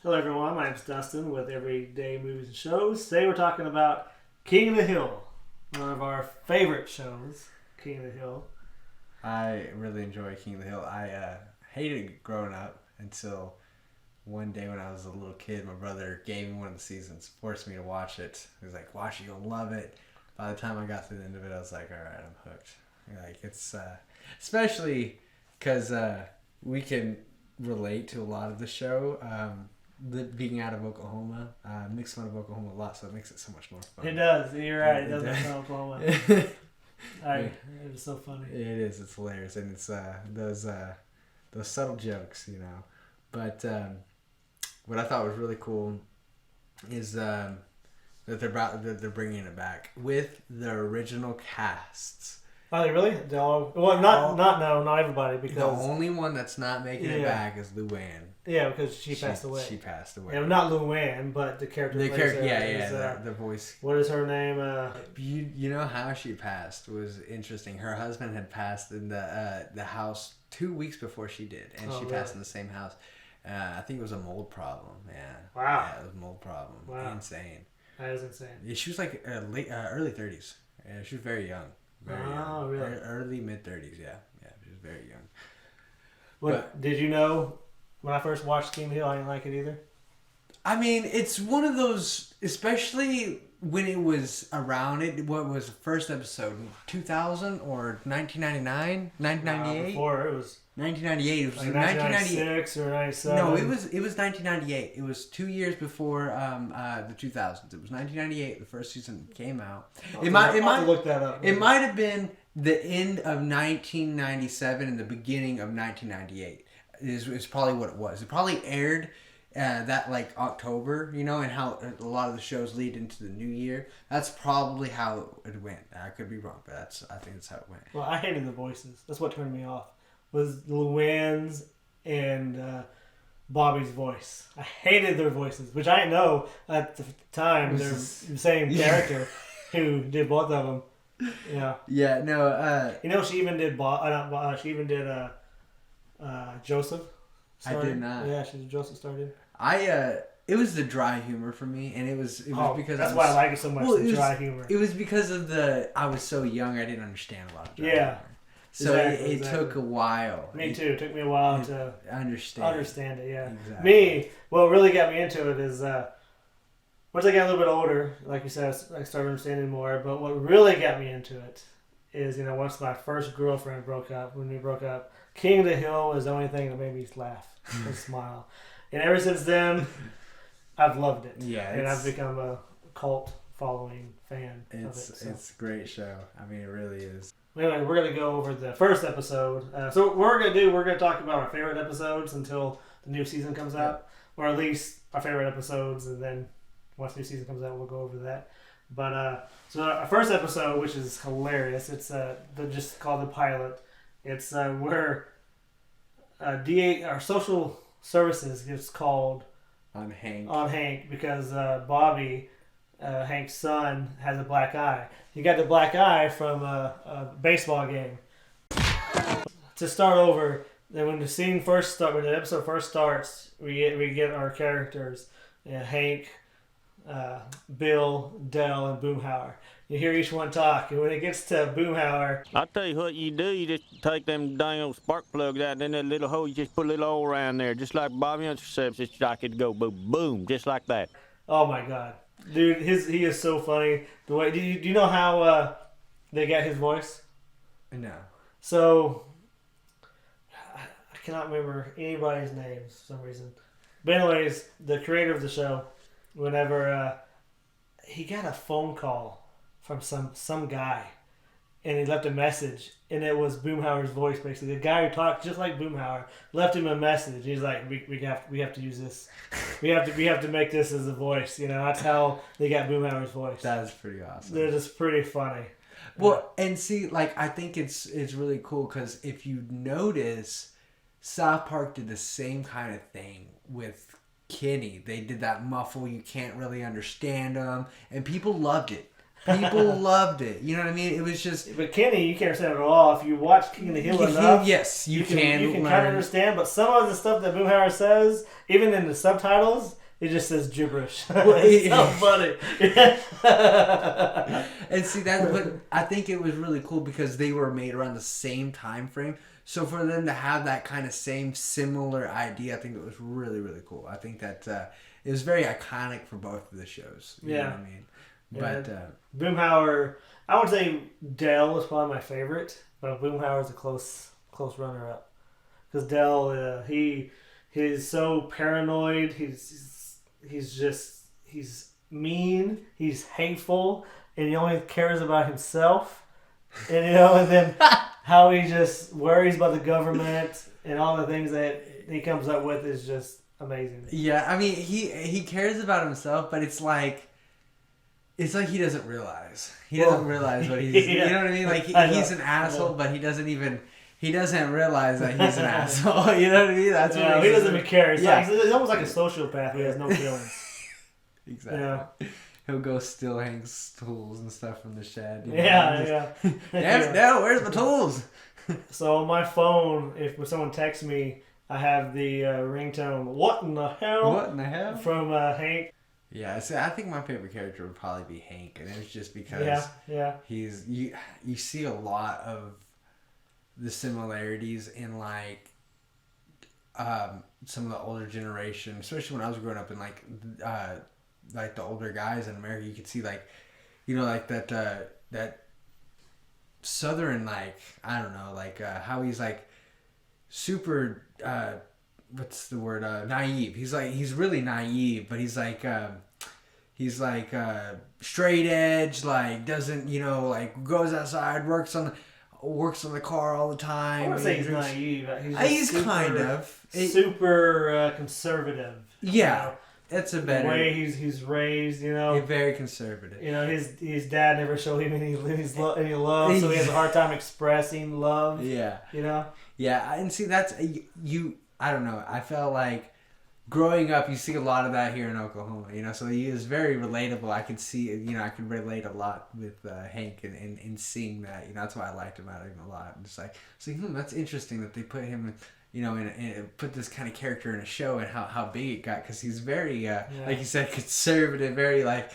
Hello everyone, my name's Dustin with Everyday Movies and Shows. Today we're talking about King of the Hill, one of our favorite shows, King of the Hill. I really enjoy King of the Hill. I hated it growing up until one day when I was a little kid, my brother gave me one of the seasons, forced me to watch it. He was like, watch it, you'll love it. By the time I got to the end of it, I was like, alright, I'm hooked. Like, it's, especially because we can relate to a lot of the show. Being out of Oklahoma, makes fun of Oklahoma a lot, so it makes it so much more fun. It does. You're right. It does make fun of Oklahoma. It was so funny. It is. It's hilarious, and it's those subtle jokes, you know. But what I thought was really cool is that they're bringing it back with the original casts. Oh, they really? Not everybody, because the only one that's not making it back is Luann. Yeah, because she passed away. She passed away. Yeah, not Luann, but the character. The voice. What is her name? You know how she passed was interesting. Her husband had passed in the house 2 weeks before she did, and she passed in the same house. I think it was a mold problem. Yeah. Wow. Yeah, it was a mold problem. Wow. Insane. That is insane. Yeah, she was like early 30s. Yeah, she was very young. Young. Really? Early mid 30s. Yeah, she was very young. But did you know when I first watched King of the Hill, I didn't like it either? I mean, it's one of those, especially when it was around it. What was the first episode? 2000 or 1999? 1998? Before it was 1998. It was like 1996 or 97. No, it was 1998. It was 2 years before the 2000s. It was 1998. The first season came out. It might look that up. It might have been the end of 1997 and the beginning of 1998. Is probably what it was. It probably aired that like October, you know, and how a lot of the shows lead into the new year. That's probably how it went. I could be wrong, but I think that's how it went. Well, I hated the voices. That's what turned me off. Was Luann's and Bobby's voice. I hated their voices, which I know at the time they're the same character who did both of them. Yeah. Yeah. No. You know, she even did Joseph. I did not. Yeah, Joseph started. It was the dry humor for me, and it was because that's why I like it so much. The dry humor. It was because of I was so young, I didn't understand a lot of dry humor. So it took a while. Me too. It took me a while to understand it. Yeah. Exactly. What really got me into it is once I got a little bit older, like you said, I started understanding more. But what really got me into it is, once my first girlfriend when we broke up, King of the Hill was the only thing that made me laugh and smile. And ever since then, I've loved it. Yeah. And I've become a cult following fan of it. It's a great show. I mean, it really is. Anyway, we're going to go over the first episode. So what we're going to talk about our favorite episodes until the new season comes out. Or at least our favorite episodes, and then once the new season comes out, we'll go over that. But so our first episode, which is hilarious, it's just called the pilot. It's where our social services gets called on Hank because Bobby, Hank's son, has a black eye. He got the black eye from a baseball game. To start over, then when the episode first starts, we get our characters, Hank, Bill, Dell, and Boomhauer. You hear each one talk, and when it gets to Boomhauer, I'll tell you what you do. You just take them dang old spark plugs out, and in that little hole, you just put a little oil around there, just like Bobby Hunter says. It's like it go boom, boom, just like that. Oh my God, dude, he is so funny. The way do you know how they got his voice? No. So I cannot remember anybody's names for some reason. But anyways, the creator of the show, whenever he got a phone call from some guy, and he left a message, and it was Boomhauer's voice. Basically, the guy who talked just like Boomhauer left him a message. He's like, we have to use this. We have to make this as a voice. That's how they got Boomhauer's voice. That is pretty awesome. They're just pretty funny. Well, and see, like, I think it's really cool because if you notice, South Park did the same kind of thing with Kenny. They did that muffle, you can't really understand them, and people loved it. People loved it. You know what I mean? It was just... But Kenny, you can't understand it at all. If you watch King of the Hill enough, yes, you can kind of understand. But some of the stuff that Boomhauer says, even in the subtitles, it just says gibberish. It's so funny. And see that, but I think it was really cool because they were made around the same time frame. So for them to have that kind of similar idea, I think it was really, really cool. I think that it was very iconic for both of the shows. You know what I mean? But Boomhauer, I would say Dell is probably my favorite, but Boomhauer is a close runner-up. Because Dell, he's so paranoid. He's mean. He's hateful, and he only cares about himself. And and then how he just worries about the government and all the things that he comes up with is just amazing. Yeah, I mean he cares about himself, but it's like he doesn't realize. He doesn't realize what he's... You know what I mean? Like he's an asshole, but he doesn't realize that he's an asshole. You know what I mean? That's what he doesn't even care. It's almost like a sociopath who has no feelings. Exactly. Yeah. He'll go steal Hank's tools and stuff from the shed. Yeah. Damn it, Dad, where's my tools? So on my phone, if someone texts me, I have the ringtone, What in the hell? What in the hell? From Hank. Yeah, see, I think my favorite character would probably be Hank, and it's just because he's you see a lot of the similarities in like some of the older generation, especially when I was growing up in like the older guys in America. You could see like, like that southern, like, I don't know, like how he's like super what's the word, naive. He's really naive, but he's like straight edge, like doesn't, like goes outside, works on the car all the time. I wouldn't say he's naive. He's kind of super conservative. Yeah, that's a better the way he's raised. Very conservative. His dad never showed him any love, so he has a hard time expressing love. Yeah. Yeah, and see that's you. I don't know. I felt like growing up, you see a lot of that here in Oklahoma. So he is very relatable. I can see, I can relate a lot with Hank and seeing that. That's why I liked about him a lot. Just like, that's interesting that they put him, and put this kind of character in a show and how big it got, because he's very, like you said, conservative, very like.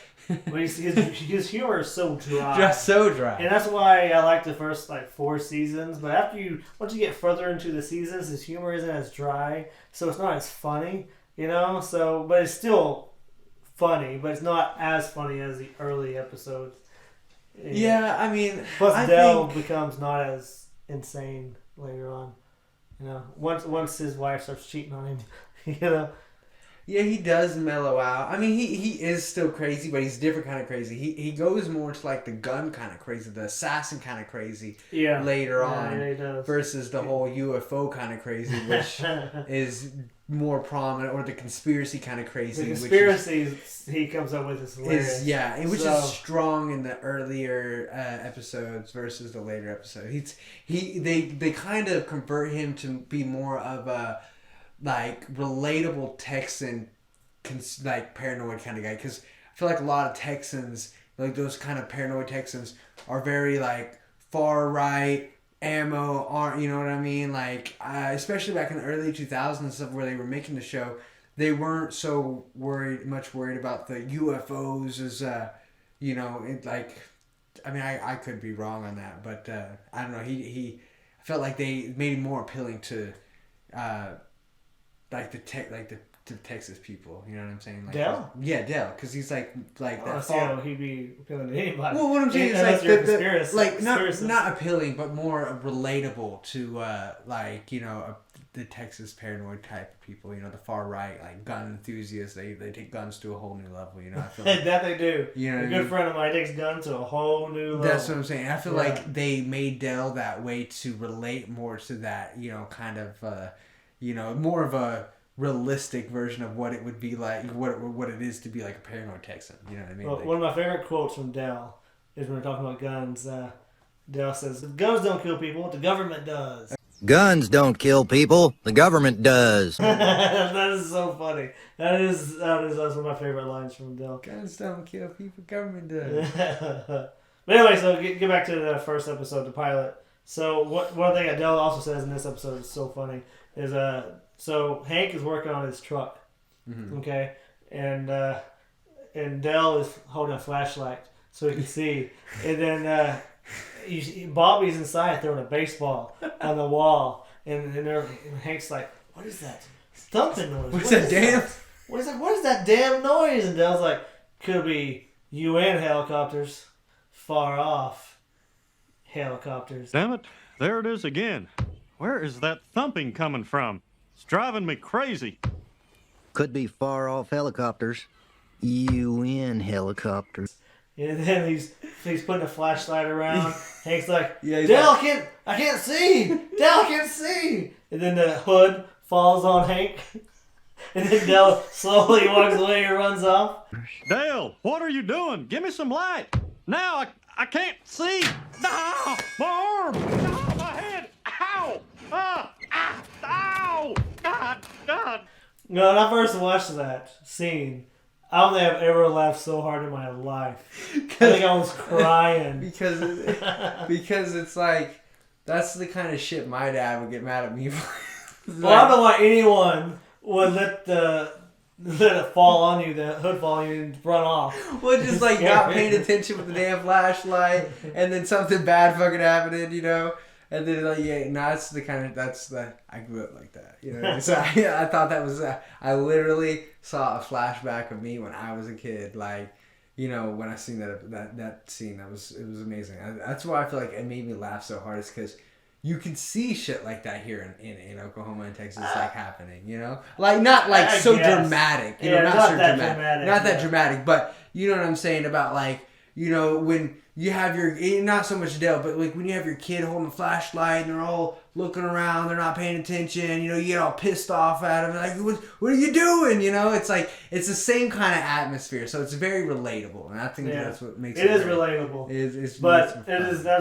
But his humor is so dry. Just so dry. And that's why I like the first 4 seasons. But once you get further into the seasons, his humor isn't as dry, so it's not as funny. So, but it's still funny, but it's not as funny as the early episodes. Yeah, I mean, plus Dell becomes not as insane later on. Once his wife starts cheating on him, Yeah, he does mellow out. I mean, he is still crazy, but he's different kind of crazy. He goes more to like the gun kind of crazy, the assassin kind of crazy. Yeah. Later on, yeah, he does. Versus the whole UFO kind of crazy, which is more prominent, or the conspiracy kind of crazy. The conspiracy he comes up with is hilarious. Which is strong in the earlier episodes versus the later episodes. They kind of convert him to be more of a relatable Texan, paranoid kind of guy, because I feel like a lot of Texans, like those kind of paranoid Texans, are very far right ammo, aren't, you know what I mean? Especially back in the early 2000s and stuff, where they were making the show, they weren't so worried about the UFOs as I could be wrong on that, but I don't know. I felt like they made him more appealing to to Texas people, you know what I'm saying? Dell? Yeah, Dell, because he's that far. He'd be appealing to anybody. Well, what I'm saying is not appealing, but more relatable to the Texas paranoid type of people. The far right, gun enthusiasts. They take guns to a whole new level. I feel like that they do. A good friend of mine takes guns to a whole new level. That's what I'm saying. I feel like they made Dell that way to relate more to that. Kind of. More of a realistic version of what it would be like, what it is to be like a paranoid Texan. You know what I mean? Well, one of my favorite quotes from Dell is when we're talking about guns. Dell says, "Guns don't kill people; the government does." Guns don't kill people. The government does. That is so funny. That's one of my favorite lines from Dell. Guns don't kill people, government does. But anyway, so get back to the first episode, the pilot. So one thing Adele also says in this episode is so funny is so Hank is working on his truck, okay, and Dell is holding a flashlight so he can see, and then Bobby's inside throwing a baseball on the wall, and Hank's like, "What is that thumping noise? What is that damn? What is that damn noise?" And Dell's like, "Could be UN helicopters, far off helicopters." Damn it, there it is again. Where is that thumping coming from? It's driving me crazy. Could be far off helicopters. UN helicopters. And then he's putting a flashlight around. Hank's like, Yeah, he's Dell, I can't see. Dell, I can't see. And then the hood falls on Hank. And then Dell slowly walks away and runs off. Dale, what are you doing? Give me some light. Now I can't see. Ah, my arm. Ah, my head. Ow. Ow. God. No, when I first watched that scene, I don't think I've ever laughed so hard in my life. I think I was crying. because it's like, that's the kind of shit my dad would get mad at me for. Well, I don't know why anyone would let it fall on you, the hood fall on you, and run off. Well, just like not paying attention with the damn flashlight, and then something bad fucking happening, you know. And then like, yeah, no, that's the kind of I grew up like that, you know. So I thought that was I literally saw a flashback of me when I was a kid, like, you know, when I seen that scene, it was amazing. That's why I feel like it made me laugh so hard, is because you can see shit like that here in Oklahoma and Texas, like happening, you know, like not like so dramatic, you know, not so dramatic, not that dramatic, but you know what I'm saying about, like, you know, when you have not so much Dale, but like when you have your kid holding a flashlight and they're all looking around, they're not paying attention, you know, you get all pissed off at them, like, what are you doing? You know, it's like, it's the same kind of atmosphere, so it's very relatable, and I think that's what makes it relatable. That's probably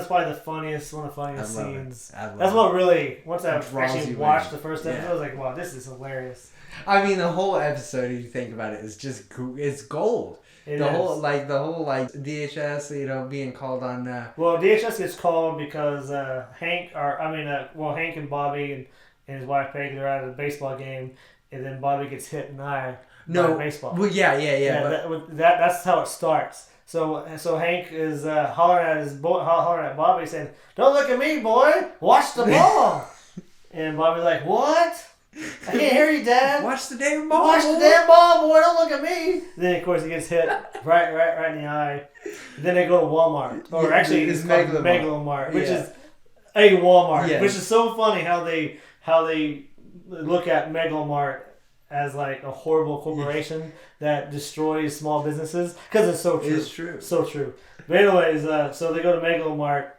one of the funniest scenes. That's what really, once I actually watched the first episode, I was like, wow, this is hilarious. I mean, the whole episode, if you think about it, is just, it's gold. The whole DHS, you know, being called on. Well, DHS gets called because Hank and Bobby and his wife Peggy, they're at a baseball game, and then Bobby gets hit in the eye by baseball. Well, yeah. That's how it starts. So Hank is hollering at Bobby, saying, "Don't look at me, boy. Watch the ball." And Bobby's like, "What? I can't hear you, Dad. Watch the damn ball. Watch the damn ball, boy. Don't look at me." Then, of course, he gets hit right in the eye. Then they go to Walmart. Or actually, it's Megalomart, which is a Walmart. Which is so funny how they look at Megalomart as like a horrible corporation that destroys small businesses. Because it's so true. It's true. So true. But anyways, so they go to Megalomart,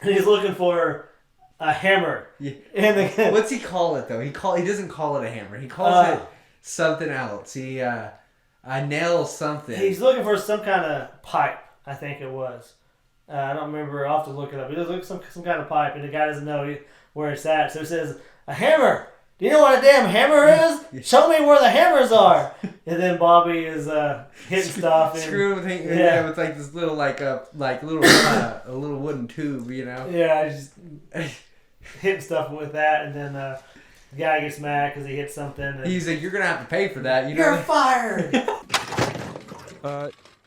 and he's looking for a hammer. Yeah. And what's he call it though? He doesn't call it a hammer. He calls it something else. He a nail something. He's looking for some kind of pipe. I think it was. I don't remember. I'll have to look it up. He was looking for some kind of pipe, and the guy doesn't know where it's at. So he says, "A hammer. Do you know what a damn hammer is? Show me where the hammers are." And then Bobby is hitting stuff. Screwing with with like this little a little wooden tube, you know. Yeah, just hitting stuff with that, and then the guy gets mad because he hit something. And he's like, "You're gonna have to pay for that." You're fired.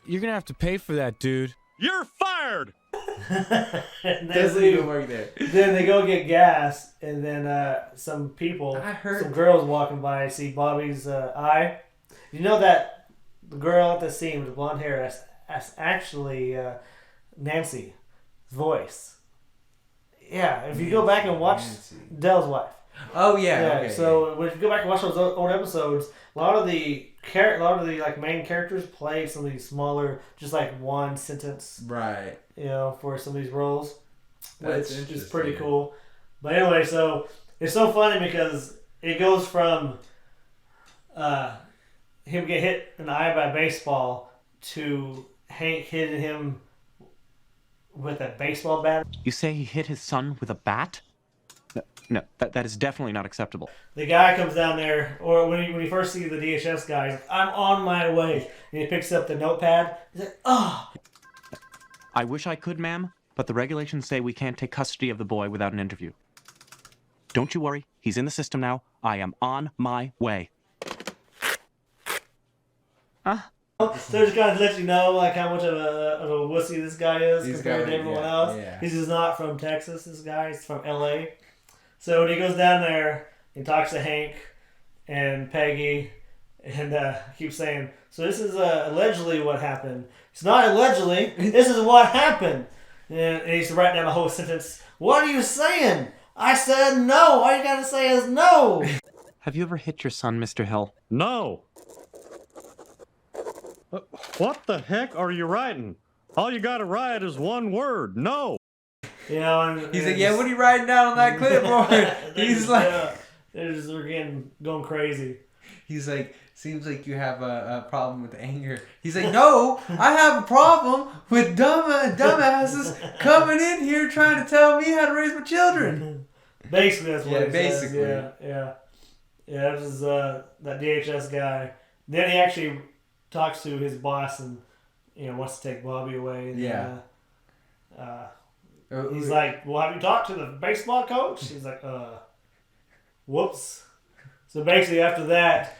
You're gonna have to pay for that, dude. You're fired. And then they go get gas, and then some girls walking by see Bobby's eye. You know that the girl at the scene with the blonde hair, that's actually Nancy's voice. Yeah, if you go back and watch Dell's wife. Oh yeah. Okay, so when you go back and watch those old episodes, a lot of the like main characters play some of these smaller, just like one sentence, right? You know, for some of these roles, which is pretty cool. But anyway, so it's so funny because it goes from him get hit in the eye by a baseball to Hank hitting him with a baseball bat. You say he hit his son with a bat? No, that is definitely not acceptable. The guy comes down there, or when you first see the DHS guy, he's like, I'm on my way. And he picks up the notepad. He's like, oh. I wish I could, ma'am, but the regulations say we can't take custody of the boy without an interview. Don't you worry. He's in the system now. I am on my way. So just kind of let you know like how much of a wussy this guy is compared to everyone else. Yeah. He's just not from Texas, this guy. He's from LA. So when he goes down there, he talks to Hank and Peggy and keeps saying, so this is allegedly what happened. It's not allegedly. This is what happened. And he's writing down the whole sentence. What are you saying? I said no. All you got to say is no. Have you ever hit your son, Mr. Hill? No. What the heck are you writing? All you gotta write is one word. No. You know, and He's like, yeah, what are you writing down on that clipboard? He's like, they're going crazy. he's like, seems like you have a problem with anger. He's like, no, I have a problem with dumbasses coming in here trying to tell me how to raise my children. Basically, that's what he basically. says. Yeah. This is that DHS guy. Then he actually talks to his boss and wants to take Bobby away. And Yeah. he's like, well, have you talked to the baseball coach? He's like, whoops. So basically, after that,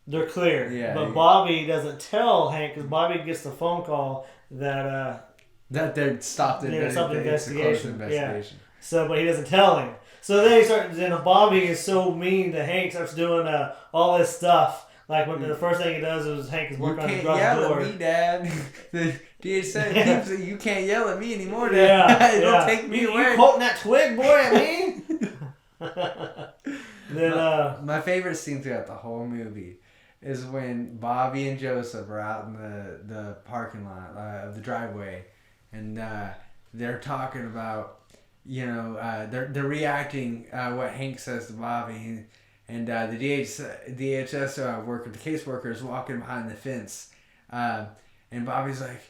they're clear. Yeah. But Bobby doesn't tell Hank because Bobby gets the phone call that that they're stopped the investigation. Yeah. So, but he doesn't tell him. So then Bobby is so mean to Hank, starts doing all this stuff. Like when the first thing he does is Hank is working on his garage door. You can't yell at me, Dad. The DHS keeps you can't yell at me anymore, Dad. Yeah, Don't take me away. You quoting that twig boy at me? Then my favorite scene throughout the whole movie is when Bobby and Joseph are out in the parking lot of the driveway, and they're talking about they're reacting what Hank says to Bobby. And the DHS worker, the caseworker, is walking behind the fence. And Bobby's like,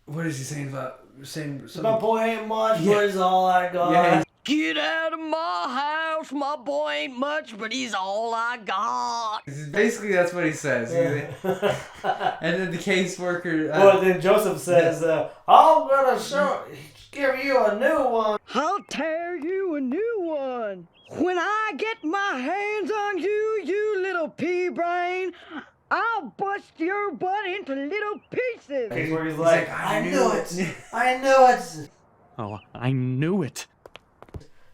what is he saying about saying something? my boy ain't much, but he's all I got. Yeah. Get out of my house. My boy ain't much, but he's all I got. Basically, that's what he says. And then the caseworker... well, then Joseph says, I'm going to give you a new one. I'll tear you a new one. When I get my hands on you, you little pea brain, I'll bust your butt into little pieces. Where he's like, I knew it. I knew it. Oh, I knew it.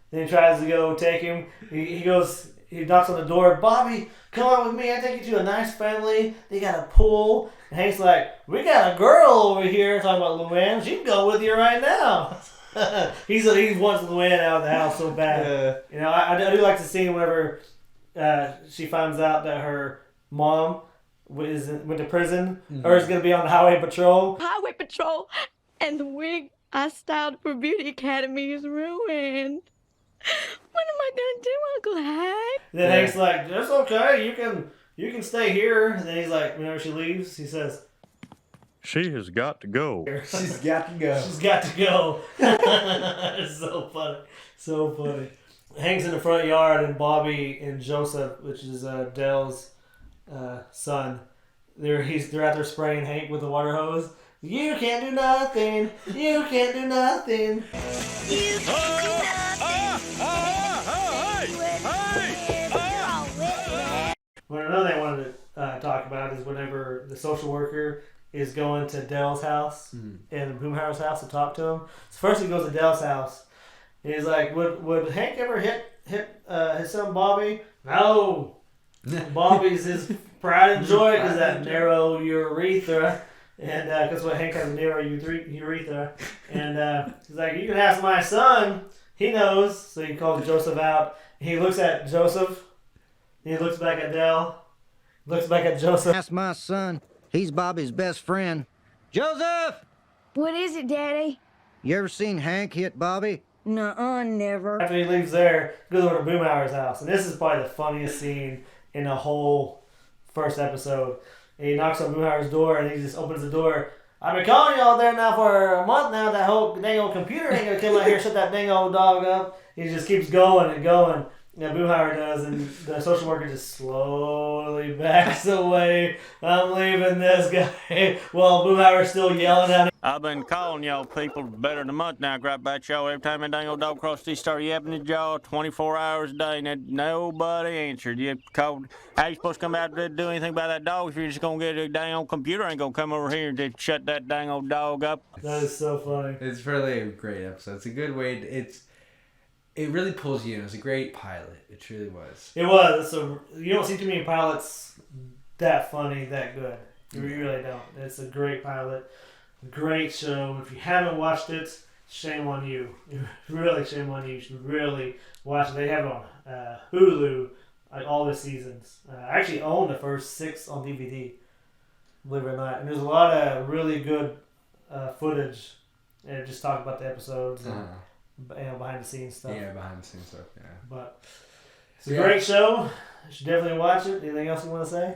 Then he tries to go take him. He knocks on the door. Bobby, come on with me. I take you to a nice family. They got a pool. And Hank's like, we got a girl over here talking about Luann. She can go with you right now. he wants Luann out of the house so bad. I do like the scene whenever she finds out that her mom went to prison or is going to be on the highway patrol. Highway patrol, and the wig I styled for Beauty Academy is ruined. What am I gonna do, Uncle Hank? Then Hank's like, that's okay. You can stay here. And then he's like, whenever she leaves, he says, She has got to go. She's got to go. She's got to go. It's so funny. So funny. Hank's in the front yard, and Bobby and Joseph, which is Dell's son, they're out there spraying Hank with the water hose. You can't do nothing. You can't do nothing. You can't do Well, another thing I wanted to talk about is whenever the social worker is going to Dell's house and Boomhauer's house to talk to him. So first he goes to Dell's house. And he's like, would Hank ever hit his son Bobby? No. Bobby's his pride and joy is that narrow urethra. And because what Hank has a narrow urethra. And he's like, you can ask my son. He knows. So he calls Joseph out. He looks at Joseph. He looks back at Dell. Looks back at Joseph. That's my son. He's Bobby's best friend. Joseph! What is it, Daddy? You ever seen Hank hit Bobby? Nuh-uh, never. After he leaves there, he goes over to Boomhauer's house. And this is probably the funniest scene in the whole first episode. And he knocks on Boomhauer's door and he just opens the door. I've been calling y'all there now for a month now. That whole dang old computer ain't gonna come out here and shut that dang old dog up. He just keeps going and going. Yeah, Boomhauer does, and the social worker just slowly backs away. I'm leaving this guy. Well, Boomhauer's still yelling at him. I've been calling y'all people better than a month now, crap about y'all. Every time that dang old dog crossed these start yapping at y'all 24 hours a day, and nobody answered. You called. How you supposed to come out to do anything about that dog if you're just gonna get a dang old computer ain't gonna come over here and just shut that dang old dog up? That is so funny. It's really a great episode. It's a good way. It really pulls you in. It was a great pilot. It truly was. It was. So you don't see too many pilots that funny, that good. You really don't. It's a great pilot. Great show. If you haven't watched it, shame on you. Really, shame on you. You should really watch it. They have it on Hulu, like all the seasons. I actually own the first 6 on DVD, believe it or not. And there's a lot of really good footage. And just talk about the episodes and behind the scenes stuff. Yeah, behind the scenes stuff. Yeah. But it's a great show. You should definitely watch it. Anything else you want to say?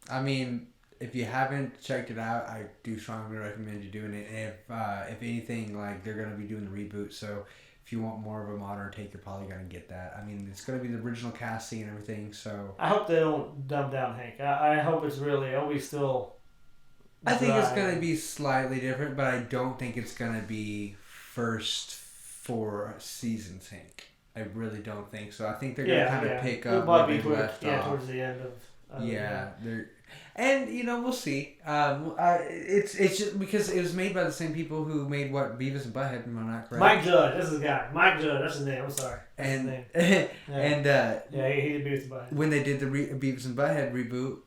I mean, if you haven't checked it out, I do strongly recommend you doing it. And if anything, like they're gonna be doing the reboot, so if you want more of a modern take, you're probably gonna get that. I mean, it's gonna be the original casting and everything. So I hope they don't dumb down Hank. I hope it's really always still. I think it's gonna be slightly different, but I don't think it's gonna be first 4 seasons Hank. I really don't think so. I think they're gonna kind of pick up where they left off. Towards the end of. They're. And we'll see. It's just because it was made by the same people who made what Beavis and Butthead. Am I not correct? Mike Judge, that's his guy. Mike Judge, that's his name. I'm sorry. That's his name. And he did Beavis and Butthead. When they did the Beavis and Butthead reboot,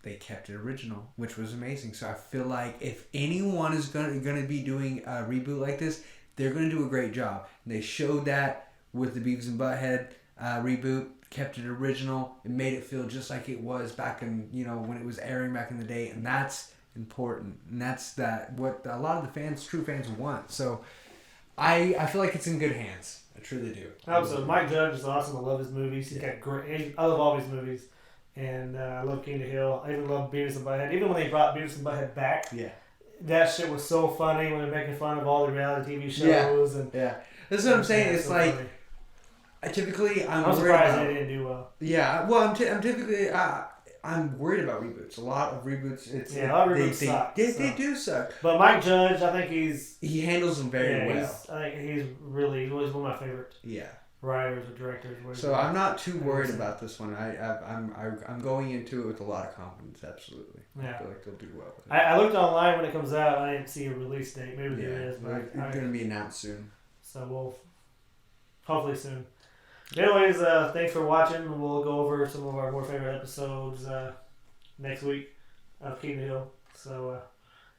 they kept it original, which was amazing. So I feel like if anyone is gonna be doing a reboot like this, they're gonna do a great job. And they showed that with the Beavis and Butthead reboot. Kept it original. It made it feel just like it was back in, when it was airing back in the day, and that's important. And that's what a lot of the true fans want. So I feel like it's in good hands. I truly do. Absolutely. Mike Judge is awesome. I love his movies. He's got great. I love all his movies, and I love King of the Hill. I even love Beavis and Butthead. Even when they brought Beavis and Butthead back, that shit was so funny when they're making fun of all the reality TV shows. That's what I'm saying. It's so like. Funny. I'm surprised they didn't do well. Yeah, well, I'm typically I'm worried about reboots. A lot of reboots. A lot of reboots suck. They do suck. But Mike Judge, I think he handles them very well. I think he's one of my favorite. Writers or directors. So I'm not too worried about this one. I'm going into it with a lot of confidence. Absolutely. I feel like they'll do well with it. I looked online when it comes out. I didn't see a release date. Maybe there is, but it's going to be announced soon. So we'll hopefully soon. Anyways, thanks for watching. We'll go over some of our more favorite episodes next week of King of the Hill. So,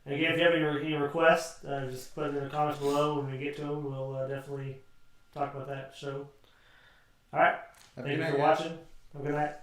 and again, if you have any requests, just put it in the comments below. When we get to them, we'll definitely talk about that show. All right. Thank you for watching. Have a good night.